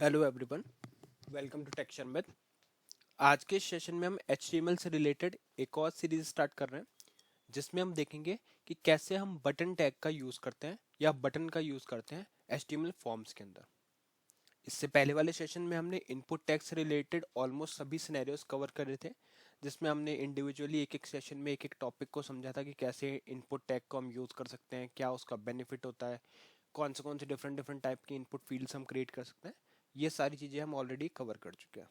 Hello everyone, welcome to Techshan with. आज के session में हम HTML से रिलेटेड एक और सीरीज स्टार्ट कर रहे हैं जिसमें हम देखेंगे कि कैसे हम बटन टैग का यूज़ करते हैं या बटन का यूज़ करते हैं HTML फॉर्म्स के अंदर। इससे पहले वाले सेशन में हमने इनपुट टैग से रिलेटेड ऑलमोस्ट सभी सिनेरियोज कवर कर रहे थे, जिसमें हमने इंडिविजुअली एक एक सेशन में एक एक टॉपिक को समझा था कि कैसे इनपुट टैग को हम यूज़ कर सकते हैं, क्या उसका बेनिफिट होता है, कौन से डिफरेंट डिफरेंट टाइप की इनपुट फील्ड्स हम क्रिएट कर सकते हैं। ये सारी चीज़ें हम ऑलरेडी कवर कर चुके हैं।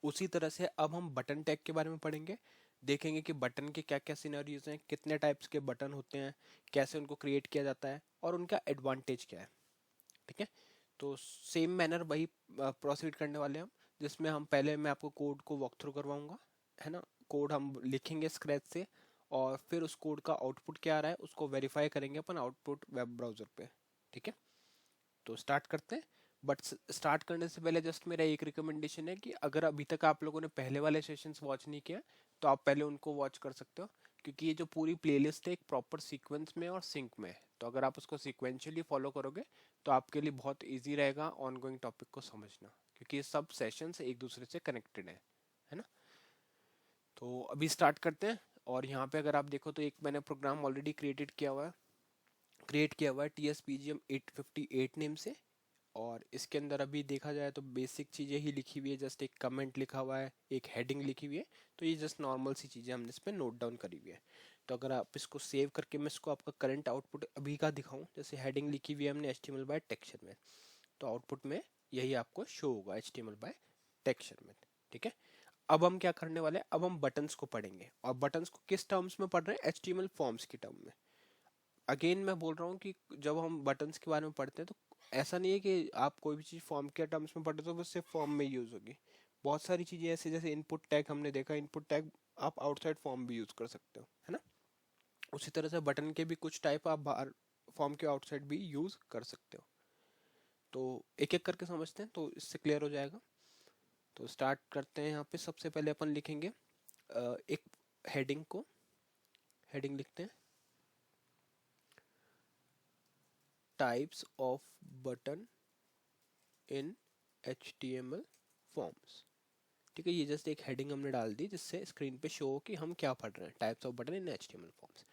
उसी तरह से अब हम बटन टैग के बारे में पढ़ेंगे, देखेंगे कि बटन के क्या क्या सिनेरियोज हैं, कितने टाइप्स के बटन होते हैं, कैसे उनको क्रिएट किया जाता है और उनका एडवांटेज क्या है। ठीक है, तो सेम मैनर वही प्रोसीड करने वाले हैं हम, जिसमें हम पहले मैं आपको कोड को वॉक थ्रू करवाऊंगा, है ना। कोड हम लिखेंगे स्क्रैच से और फिर उस कोड का आउटपुट क्या आ रहा है उसको वेरीफाई करेंगे अपन आउटपुट वेब ब्राउजर पे। ठीक है, तो स्टार्ट करते हैं। बट स्टार्ट करने से पहले जस्ट मेरा एक रिकमेंडेशन है कि अगर अभी तक आप लोगों ने पहले वाले सेशंस वॉच नहीं किया तो आप पहले उनको वॉच कर सकते हो, क्योंकि ये जो पूरी प्लेलिस्ट है एक प्रॉपर सीक्वेंस में और सिंक में है। तो अगर आप उसको सीक्वेंशियली फॉलो करोगे तो आपके लिए बहुत ईजी रहेगा ऑनगोइंग टॉपिक को समझना, क्योंकि ये सब सेशंस एक दूसरे से कनेक्टेड है ना। तो अभी स्टार्ट करते हैं। और यहाँ पे अगर आप देखो तो एक मैंने प्रोग्राम ऑलरेडी क्रिएट किया हुआ है TSPGM 858 नेम से। और इसके अंदर अभी देखा जाए तो बेसिक चीज़ें ही लिखी हुई है, जस्ट एक कमेंट लिखा हुआ है, एक हेडिंग लिखी हुई है। तो ये जस्ट नॉर्मल सी चीज़ें हमने इस पर नोट डाउन करी हुई है। तो अगर आप इसको सेव करके मैं इसको आपका करंट आउटपुट अभी का दिखाऊं, जैसे हेडिंग लिखी हुई है हमने HTML बाय टेक्सचर में, तो आउटपुट में यही आपको शो होगा HTML बाय टेक्सचर में। ठीक है, अब हम क्या करने वाले हैं, अब हम बटन्स को पढ़ेंगे। और बटन्स को किस टर्म्स में पढ़ रहे हैं, HTML फॉर्म्स की टर्म में। अगेन मैं बोल रहा हूँ कि जब हम बटन्स के बारे में पढ़ते हैं तो ऐसा नहीं है कि आप कोई भी चीज़ फॉर्म के टर्म्स में पढ़ते हो तो वो सिर्फ फॉर्म में यूज़ होगी। बहुत सारी चीज़ें ऐसे, जैसे इनपुट टैग हमने देखा, इनपुट टैग आप आउटसाइड फॉर्म भी यूज़ कर सकते हो, है ना। उसी तरह से बटन के भी कुछ टाइप आप बाहर फॉर्म के आउटसाइड भी यूज़ कर सकते हो। तो एक एक करके समझते हैं तो इससे क्लियर हो जाएगा। तो स्टार्ट करते हैं। यहाँ पे सबसे पहले अपन लिखेंगे एक हेडिंग लिखते हैं, टाइप्स ऑफ बटन इन HTML फॉर्म्स। ठीक है, ये जस्ट एक हेडिंग हमने डाल दी जिससे स्क्रीन पे शो हो कि हम क्या पढ़ रहे हैं, टाइप्स ऑफ बटन इन HTML फॉर्म्स।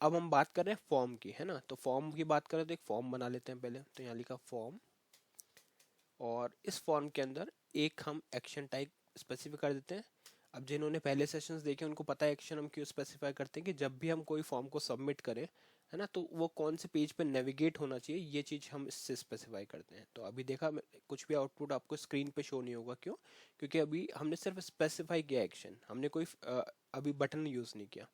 अब हम बात कर रहे हैं फॉर्म की, है ना। तो फॉर्म की बात करें तो एक फॉर्म बना लेते हैं पहले। तो यहाँ लिखा फॉर्म, और इस फॉर्म के अंदर एक हम एक्शन टाइप स्पेसिफाई कर देते हैं। अब जिन्होंने पहले सेशंस देखे उनको पता है एक्शन हम क्यों स्पेसिफाई करते हैं, कि जब भी हम कोई फॉर्म को सबमिट करें, है ना, तो वो कौन से पेज पे नेविगेट होना चाहिए, ये चीज़ हम इससे स्पेसिफाई करते हैं। तो अभी देखा कुछ भी आउटपुट आपको स्क्रीन पे शो नहीं होगा, क्यों? क्योंकि अभी हमने सिर्फ स्पेसिफाई किया एक्शन, हमने कोई अभी बटन यूज़ नहीं किया,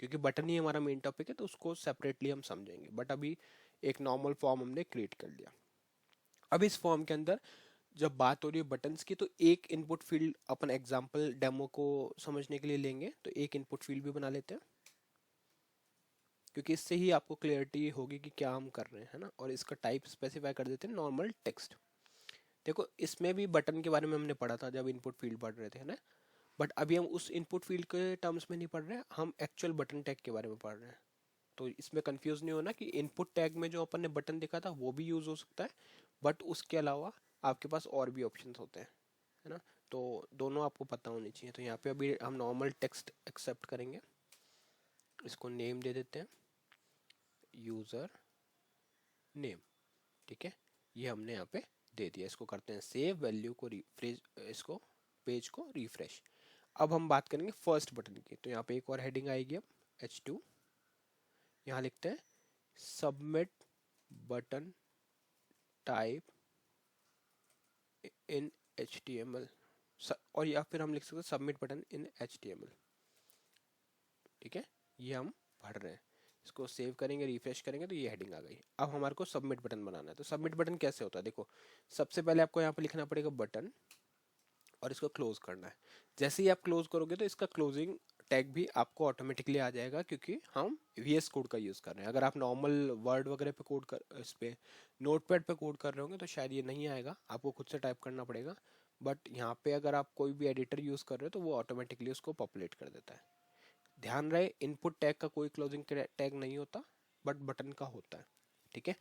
क्योंकि बटन ही हमारा मेन टॉपिक है तो उसको सेपरेटली हम समझेंगे। बट अभी एक नॉर्मल फॉर्म हमने क्रिएट कर लिया। अब इस फॉर्म के अंदर जब बात हो रही है बटन्स की, तो एक इनपुट फील्ड अपन एग्जांपल डेमो को समझने के लिए लेंगे, तो एक इनपुट फील्ड भी बना लेते हैं, क्योंकि इससे ही आपको क्लियरिटी होगी कि क्या हम कर रहे हैं, है ना। और इसका टाइप स्पेसिफाई कर देते हैं नॉर्मल टेक्स्ट। देखो, इसमें भी बटन के बारे में हमने पढ़ा था जब इनपुट फील्ड पढ़ रहे थे, है ना। बट अभी हम उस इनपुट फील्ड के टर्म्स में नहीं पढ़ रहे हैं, हम एक्चुअल बटन टैग के बारे में पढ़ रहे हैं। तो इसमें कंफ्यूज नहीं होना कि इनपुट टैग में जो अपन ने बटन देखा था वो भी यूज हो सकता है, बट उसके अलावा आपके पास और भी ऑप्शन होते हैं, है ना। तो दोनों आपको पता होनी चाहिए। तो यहाँ पे अभी हम नॉर्मल टेक्स्ट एक्सेप्ट करेंगे, इसको नेम दे देते हैं, यूज़र नेम। ठीक है, ये हमने यहाँ पे दे दिया। इसको करते हैं सेव, वैल्यू को रिफ्रेश, इसको पेज को रिफ्रेश। अब हम बात करेंगे फर्स्ट बटन की। तो यहाँ पे एक और हेडिंग आएगी अब, H2। यहाँ लिखते हैं submit button type in HTML, और या फिर हम लिख सकते हैं सबमिट बटन इन HTML। ठीक है, ये हम पढ़ रहे हैं। इसको सेव करेंगे, रिफ्रेश करेंगे तो ये हेडिंग आ गई। अब हमारे को सबमिट बटन बनाना है। तो सबमिट बटन कैसे होता है, देखो, सबसे पहले आपको यहाँ पे लिखना पड़ेगा बटन, और इसको क्लोज करना है। जैसे ही आप क्लोज करोगे तो इसका क्लोजिंग टैग भी आपको ऑटोमेटिकली आ जाएगा, क्योंकि हम VS कोड का यूज़ कर रहे हैं। अगर आप नॉर्मल वर्ड वगैरह पे कोड कर, इस पे नोटपैड पे कोड कर रहे होंगे तो शायद ये नहीं आएगा, आपको खुद से टाइप करना पड़ेगा। बट यहाँ पे अगर आप कोई भी एडिटर यूज़ कर रहे हो तो वो ऑटोमेटिकली उसको पॉपुलेट कर देता है। ध्यान रहे, इनपुट टैग का कोई क्लोजिंग टैग नहीं होता, बट बटन का होता है। ठीक है,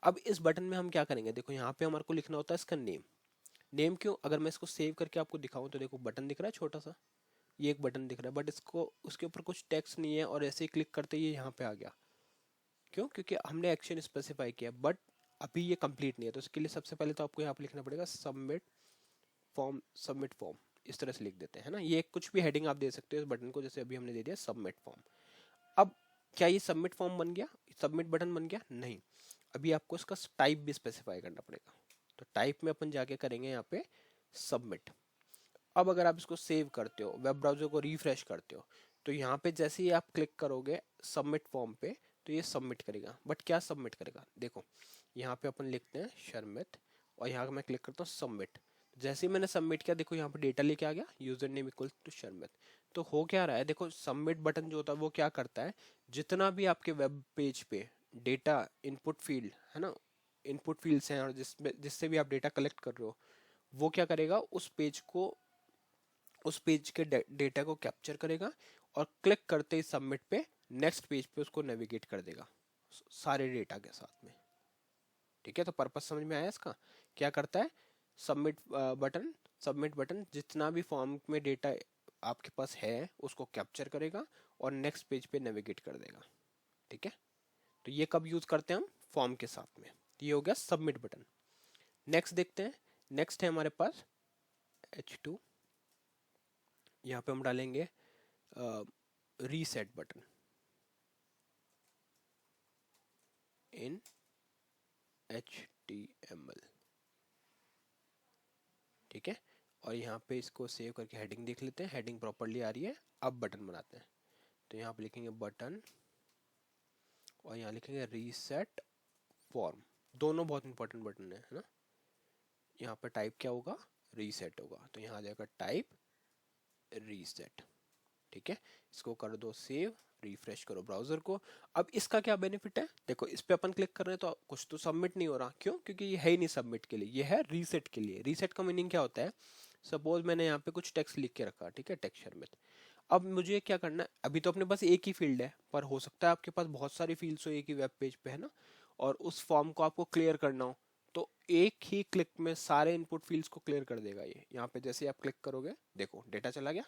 अब इस बटन में हम क्या करेंगे, देखो यहाँ पे हमारे को लिखना होता है इसका नेम। नेम क्यों, अगर मैं इसको सेव करके आपको दिखाऊं तो देखो बटन दिख रहा है छोटा सा, ये एक बटन दिख रहा है, बट इसको उसके ऊपर कुछ टेक्स्ट नहीं है और ऐसे ही क्लिक करते ही यहाँ पे आ गया। क्यों? क्योंकि हमने एक्शन स्पेसिफाई किया, बट अभी ये कंप्लीट नहीं है। तो इसके लिए सबसे पहले तो आपको यहाँ पे लिखना पड़ेगा सबमिट फॉर्म, सबमिट फॉर्म, इस तरह से लिख देते हैं ना। ये कुछ भी हेडिंग आप दे सकते हो इस बटन को, जैसे अभी हमने दे दिया सबमिट फॉर्म। अब क्या ये सबमिट फॉर्म बन गया, सबमिट बटन बन गया? नहीं, अभी आपको इसका टाइप भी स्पेसिफाई करना पड़ेगा। तो टाइप में अपन जाके करेंगे यहाँ पे सबमिट। अब अगर आप इसको सेव करते हो, वेब ब्राउजर को रिफ्रेश करते हो, तो यहाँ पे जैसे ही आप क्लिक करोगे सबमिट फॉर्म पे, तो ये सबमिट करेगा। बट क्या सबमिट करेगा, देखो यहाँ पे अपन लिखते हैं शर्मित, और यहाँ मैं क्लिक करता हूँ सबमिट। जैसे ही मैंने सबमिट किया, देखो यहाँ पे डेटा लेके आ गया, user name equal to Sharmit. तो हो क्या रहा है, देखो सबमिट बटन जो होता है वो क्या करता है, जितना भी आपके वेब पेज पे डेटा इनपुट फील्ड है ना, इनपुट फील्ड्स हैं और जिससे भी आप डेटा कलेक्ट कर रहे हो, वो क्या करेगा, उस पेज के डेटा को कैप्चर करेगा और क्लिक करते ही सबमिट पे नेक्स्ट पेज पे उसको नेविगेट कर देगा सारे डेटा के साथ में। ठीक है, तो पर्पस समझ में आया इसका? क्या करता है, सबमिट बटन, सबमिट बटन जितना भी फॉर्म में डेटा आपके पास है उसको कैप्चर करेगा और नेक्स्ट पेज पे नेविगेट कर देगा। ठीक है, तो ये कब यूज करते हैं हम, फॉर्म के साथ में। तो ये हो गया सबमिट बटन। नेक्स्ट देखते हैं, नेक्स्ट है हमारे पास H2, यहाँ पे हम डालेंगे रीसेट बटन इन HTML। ठीक है, और यहाँ पे इसको सेव करके हेडिंग देख लेते हैं, हेडिंग प्रॉपरली आ रही है। अब बटन बनाते हैं, तो यहाँ पे लिखेंगे बटन और यहाँ लिखेंगे रीसेट फॉर्म। दोनों बहुत इंपॉर्टेंट बटन है ना। यहाँ पे टाइप क्या होगा, रीसेट होगा, तो यहाँ आ जाएगा टाइप रीसेट। ठीक है, इसको कर दो सेव, रिफ्रेश करो ब्राउजर को। अब इसका क्या बेनिफिट है, देखो इस पे अपन क्लिक कर रहे हैं तो कुछ तो सबमिट नहीं हो रहा, क्यों? क्योंकि ये है ही नहीं सबमिट के लिए, ये है रीसेट के लिए। रीसेट का मीनिंग क्या होता है, सपोज मैंने यहाँ पे कुछ टेक्स्ट लिख के रखा, ठीक है, टेक्सचर में। अब मुझे क्या करना है, अभी तो अपने पास एक ही फील्ड है, पर हो सकता है आपके पास बहुत सारी फील्ड्स हो एक ही वेब पेज पे, है ना, और उस फॉर्म को आपको क्लियर करना हो, तो एक ही क्लिक में सारे इनपुट फील्ड्स को क्लियर कर देगा ये। यहाँ पे जैसे आप क्लिक करोगे, देखो डेटा चला गया।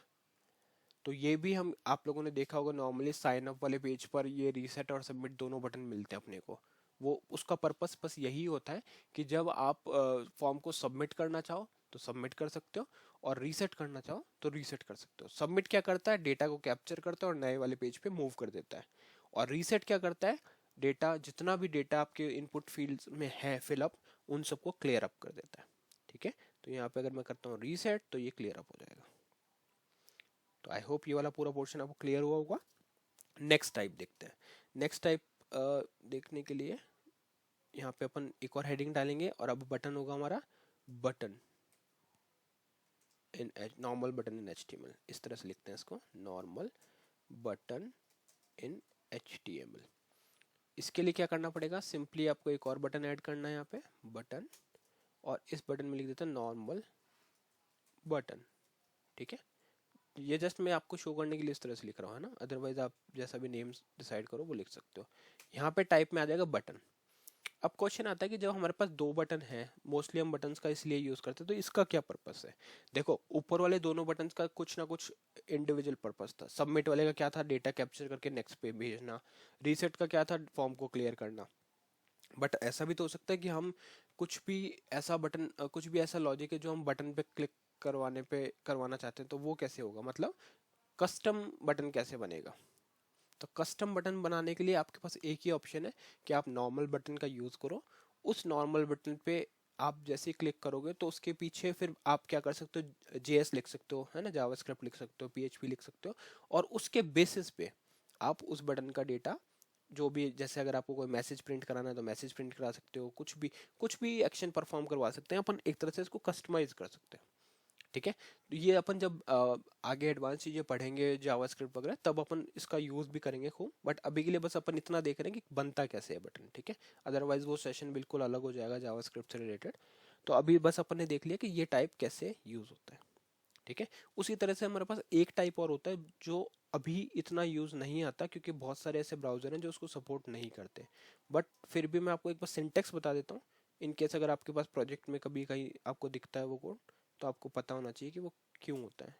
तो ये भी हम आप लोगों ने देखा होगा, नॉर्मली साइन अप वाले पेज पर ये रीसेट और सबमिट दोनों बटन मिलते हैं अपने को। वो उसका पर्पस बस यही होता है कि जब आप फॉर्म को सबमिट करना चाहो तो सबमिट कर सकते हो, और रीसेट करना चाहो तो रीसेट कर सकते हो। सबमिट क्या करता है, डेटा को कैप्चर करता है और नए वाले पेज पे मूव कर देता है। और रीसेट क्या करता है, डेटा, जितना भी डेटा आपके इनपुट फील्ड में है फिलअप, उन सबको क्लियर अप कर देता है। ठीक है, तो यहाँ पे अगर मैं करता हूँ रीसेट तो ये क्लियर अप हो जाएगा। तो आई होप ये वाला पूरा पोर्शन आपको क्लियर हुआ होगा। नेक्स्ट टाइप देखते हैं। नेक्स्ट टाइप देखने के लिए यहाँ पे अपन एक और हेडिंग डालेंगे, और अब बटन होगा हमारा button in normal button in HTML। इस तरह से लिखते हैं इसको, नॉर्मल बटन इन HTML। इसके लिए क्या करना पड़ेगा, सिंपली आपको एक और बटन ऐड करना है यहाँ पे, बटन, और इस बटन में लिख देते हैं नॉर्मल बटन। ठीक है, ये जस्ट मैं आपको शो करने के लिए इस तरह से लिख रहा हूँ, है ना, अदरवाइज आप जैसा भी नेम डिसाइड करो वो लिख सकते हो। यहाँ पे टाइप में आ जाएगा बटन। अब क्वेश्चन आता है कि जब हमारे पास दो बटन है, मोस्टली हम बटन्स का इसलिए यूज करते हैं, तो इसका क्या पर्पस है। देखो ऊपर वाले दोनों बटन्स का कुछ ना कुछ इंडिविजुअल पर्पस था। सबमिट वाले का क्या था, डेटा कैप्चर करके नेक्स्ट पे भेजना। रीसेट का क्या था, फॉर्म को क्लियर करना। बट ऐसा भी तो हो सकता है कि हम कुछ भी ऐसा बटन, कुछ भी ऐसा लॉजिक है जो हम बटन पे क्लिक करवाने पे करवाना चाहते हैं, तो वो कैसे होगा, मतलब कस्टम बटन कैसे बनेगा। तो कस्टम बटन बनाने के लिए आपके पास एक ही ऑप्शन है कि आप नॉर्मल बटन का यूज करो। उस नॉर्मल बटन पे आप जैसे क्लिक करोगे तो उसके पीछे फिर आप क्या कर सकते हो, JS लिख सकते हो, है ना, जावास्क्रिप्ट लिख सकते हो, PHP लिख सकते हो, और उसके बेसिस पे आप उस बटन का डेटा, जो भी, जैसे अगर आपको कोई मैसेज प्रिंट कराना है तो मैसेज प्रिंट करा सकते हो, कुछ भी एक्शन परफॉर्म करवा सकते हैं अपन, एक तरह से इसको कस्टमाइज कर सकते हैं। ठीक है, तो ये अपन जब आगे एडवांस चीजें पढ़ेंगे जावास्क्रिप्ट वगैरह, तब अपन इसका यूज भी करेंगे खूब। बट अभी के लिए बस अपन इतना देख रहे हैं कि बनता कैसे है बटन। ठीक है, अदरवाइज वो सेशन बिल्कुल अलग हो जाएगा जावास्क्रिप्ट से रिलेटेड। तो अभी बस अपन ने देख लिया कि ये टाइप कैसे यूज होता है। ठीक है, उसी तरह से हमारे पास एक टाइप और होता है जो अभी इतना यूज नहीं आता, क्योंकि बहुत सारे ऐसे ब्राउजर हैं जो उसको सपोर्ट नहीं करते। बट फिर भी मैं आपको एक बार सिंटेक्स बता देता हूँ इन केस अगर आपके पास प्रोजेक्ट में कभी कहीं आपको दिखता है वो कोड, तो आपको पता होना चाहिए कि वो क्यों होता है।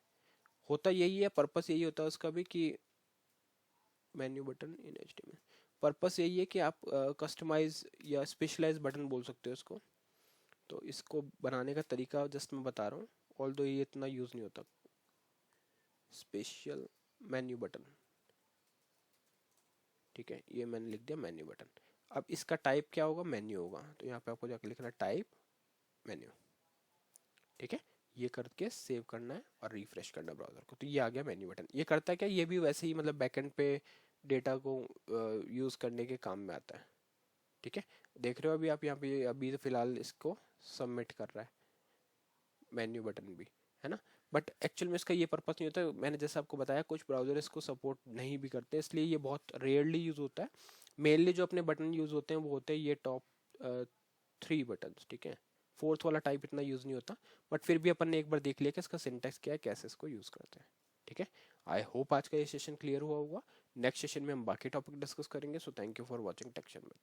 होता यही है, पर्पस यही होता है उसका भी कि मेन्यू बटन इन HTML, पर्पस यही है कि आप कस्टमाइज या स्पेशलाइज बटन बोल सकते हो इसको। तो इसको बनाने का तरीका जस्ट मैं बता रहा हूँ, ऑल्दो ये इतना यूज़ नहीं होता। स्पेशल मेन्यू बटन, ठीक है, ये मैंने लिख दिया मेन्यू बटन। अब इसका टाइप क्या होगा, मेन्यू होगा, तो यहाँ पे आपको जाकर लिखना है टाइप मेन्यू, ठीक है। ये करके सेव करना है और रिफ्रेश करना है ब्राउजर को, तो ये आ गया मेन्यू बटन। ये करता है क्या, ये भी वैसे ही मतलब बैकएंड पे डेटा को यूज़ करने के काम में आता है, ठीक है। देख रहे हो अभी आप यहाँ पे, अभी तो फिलहाल इसको सबमिट कर रहा है मेन्यू बटन भी, है ना। बट एक्चुअल में इसका ये पर्पस नहीं होता, मैंने जैसे आपको बताया कुछ ब्राउजर इसको सपोर्ट नहीं भी करते, इसलिए ये बहुत रेयरली यूज़ होता है। मेनली जो अपने बटन यूज़ होते हैं वो होते हैं ये टॉप 3 बटन, ठीक है। फोर्थ वाला टाइप इतना यूज़ नहीं होता, बट फिर भी अपन ने एक बार देख लिया कि इसका सिंटैक्स क्या है, कैसे इसको यूज़ करते हैं, ठीक है। आई होप आज का ये सेशन क्लियर हुआ होगा। नेक्स्ट सेशन में हम बाकी टॉपिक डिस्कस करेंगे। So thank you for watching Techshan में।